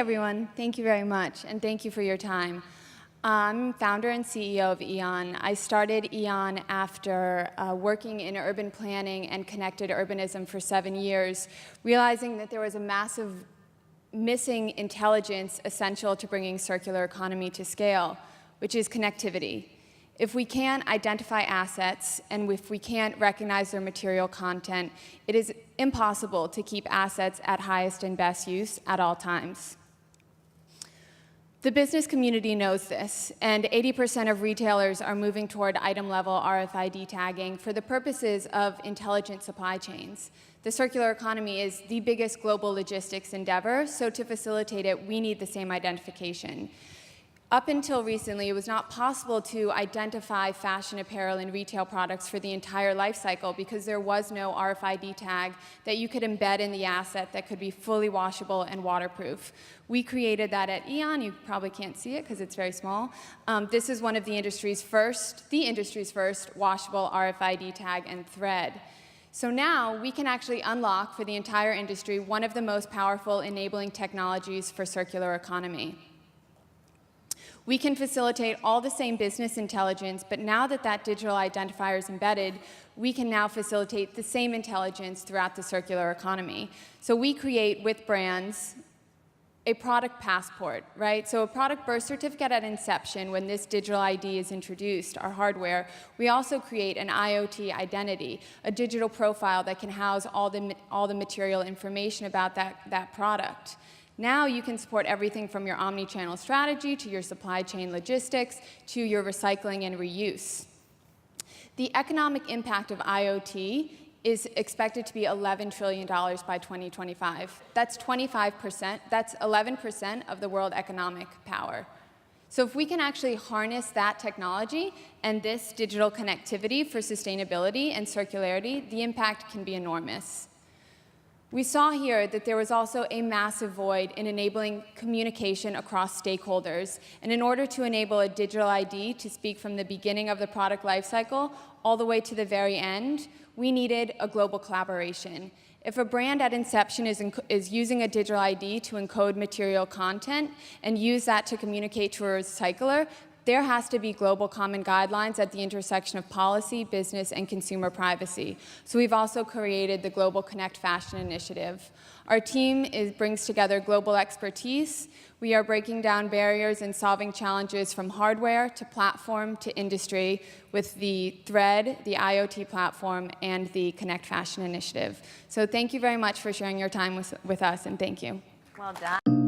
everyone. Thank you very much, and thank you for your time. I'm founder and CEO of Eon. I started Eon after working in urban planning and connected urbanism for 7 years, realizing that there was a massive missing intelligence essential to bringing circular economy to scale, which is connectivity. If we can't identify assets and if we can't recognize their material content, it is impossible to keep assets at highest and best use at all times. The business community knows this, and 80% of retailers are moving toward item-level RFID tagging for the purposes of intelligent supply chains. The circular economy is the biggest global logistics endeavor, so to facilitate it, we need the same identification. Up until recently, it was not possible to identify fashion apparel and retail products for the entire life cycle because there was no RFID tag that you could embed in the asset that could be fully washable and waterproof. We created that at Eon. You probably can't see it because it's very small. This is one of the industry's first washable RFID tag and thread. So now we can actually unlock for the entire industry one of the most powerful enabling technologies for circular economy. We can facilitate all the same business intelligence, but now that that digital identifier is embedded, we can now facilitate the same intelligence throughout the circular economy. So we create with brands a product passport, right? So a product birth certificate at inception, when this digital ID is introduced, our hardware, we also create an IoT identity, a digital profile that can house all the material information about that product. Now you can support everything from your omni-channel strategy to your supply chain logistics to your recycling and reuse. The economic impact of IoT is expected to be $11 trillion by 2025. That's 25%, that's 11% of the world economic power. So if we can actually harness that technology and this digital connectivity for sustainability and circularity, the impact can be enormous. We saw here that there was also a massive void in enabling communication across stakeholders. And in order to enable a digital ID to speak from the beginning of the product lifecycle all the way to the very end, we needed a global collaboration. If a brand at inception is using a digital ID to encode material content and use that to communicate to a recycler, there has to be global common guidelines at the intersection of policy, business, and consumer privacy. So we've also created the Global Connect Fashion Initiative. Our team brings together global expertise. We are breaking down barriers and solving challenges from hardware to platform to industry with the Thread, the IoT platform, and the Connect Fashion Initiative. So thank you very much for sharing your time with us, and thank you. Well done.